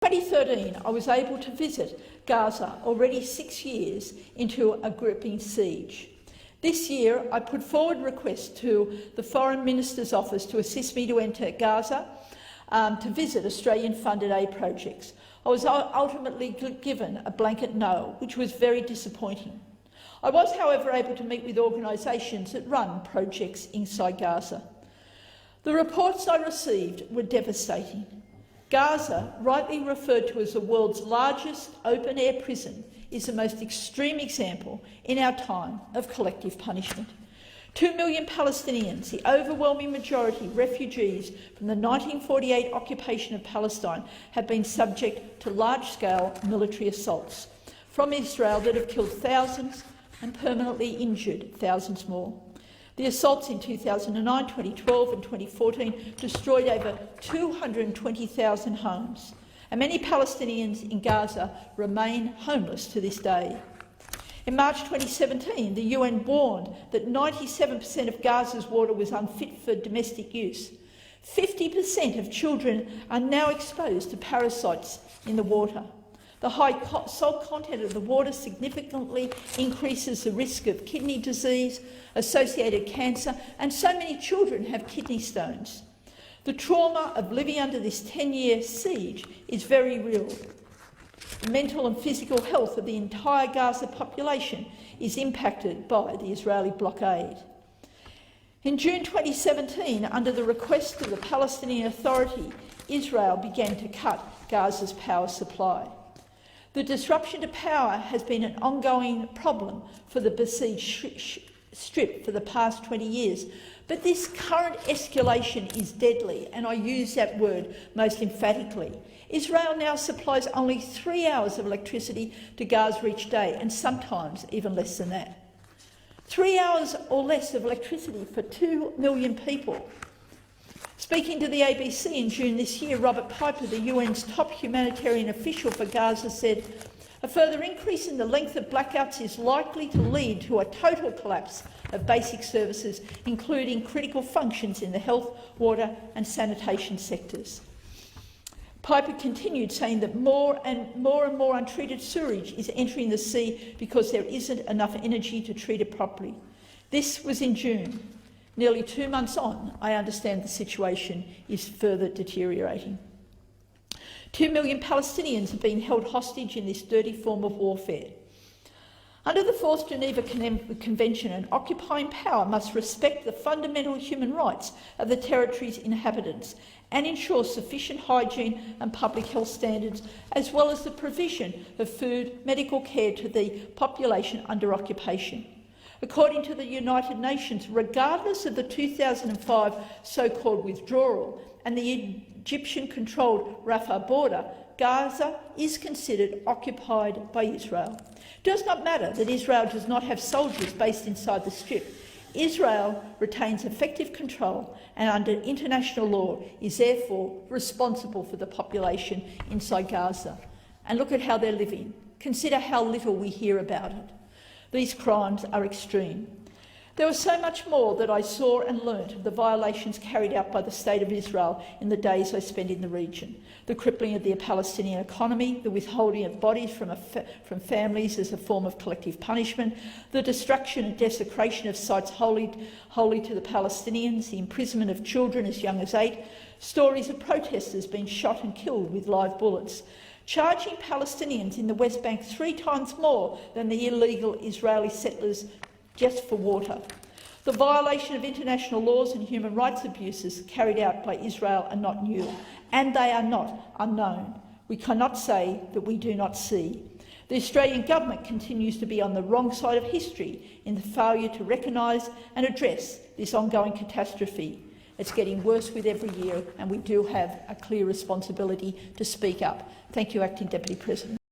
In 2013, I was able to visit Gaza, already 6 years into a gripping siege. This year, I put forward requests to the Foreign Minister's Office to assist me to enter Gaza to visit Australian-funded aid projects. I was ultimately given a blanket no, which was very disappointing. I was, however, able to meet with organisations that run projects inside Gaza. The reports I received were devastating. Gaza, rightly referred to as the world's largest open-air prison, is the most extreme example in our time of collective punishment. 2 million Palestinians, the overwhelming majority refugees from the 1948 occupation of Palestine, have been subject to large-scale military assaults from Israel that have killed thousands and permanently injured thousands more. The assaults in 2009, 2012 and 2014 destroyed over 220,000 homes, and many Palestinians in Gaza remain homeless to this day. In March 2017, the UN warned that 97% of Gaza's water was unfit for domestic use. 50% of children are now exposed to parasites in the water. The high salt content of the water significantly increases the risk of kidney disease, associated cancer, and so many children have kidney stones. The trauma of living under this 10-year siege is very real. The mental and physical health of the entire Gaza population is impacted by the Israeli blockade. In June 2017, under the request of the Palestinian Authority, Israel began to cut Gaza's power supply. The disruption to power has been an ongoing problem for the besieged Strip for the past 20 years, but this current escalation is deadly, and I use that word most emphatically. Israel now supplies only 3 hours of electricity to Gaza each day, and sometimes even less than that. 3 hours or less of electricity for 2 million people. Speaking to the ABC in June this year, Robert Piper, the UN's top humanitarian official for Gaza, said, "A further increase in the length of blackouts is likely to lead to a total collapse of basic services, including critical functions in the health, water and sanitation sectors." Piper continued, saying that more and more untreated sewage is entering the sea because there isn't enough energy to treat it properly. This was in June. Nearly 2 months on, I understand the situation is further deteriorating. 2 million Palestinians have been held hostage in this dirty form of warfare. Under the Fourth Geneva Convention, an occupying power must respect the fundamental human rights of the territory's inhabitants and ensure sufficient hygiene and public health standards, as well as the provision of food, medical care to the population under occupation. According to the United Nations, regardless of the 2005 so-called withdrawal and the Egyptian-controlled Rafah border, Gaza is considered occupied by Israel. It does not matter that Israel does not have soldiers based inside the Strip. Israel retains effective control and under international law is therefore responsible for the population inside Gaza. And look at how they're living. Consider how little we hear about it. These crimes are extreme. There was so much more that I saw and learnt of the violations carried out by the State of Israel in the days I spent in the region. The crippling of the Palestinian economy, the withholding of bodies from families as a form of collective punishment, the destruction and desecration of sites holy to the Palestinians, the imprisonment of children as young as 8, stories of protesters being shot and killed with live bullets, charging Palestinians in the West Bank 3 times more than the illegal Israeli settlers just for water. The violation of international laws and human rights abuses carried out by Israel are not new, and they are not unknown. We cannot say that we do not see. The Australian government continues to be on the wrong side of history in the failure to recognise and address this ongoing catastrophe. It's getting worse with every year, and we do have a clear responsibility to speak up. Thank you, Acting Deputy President.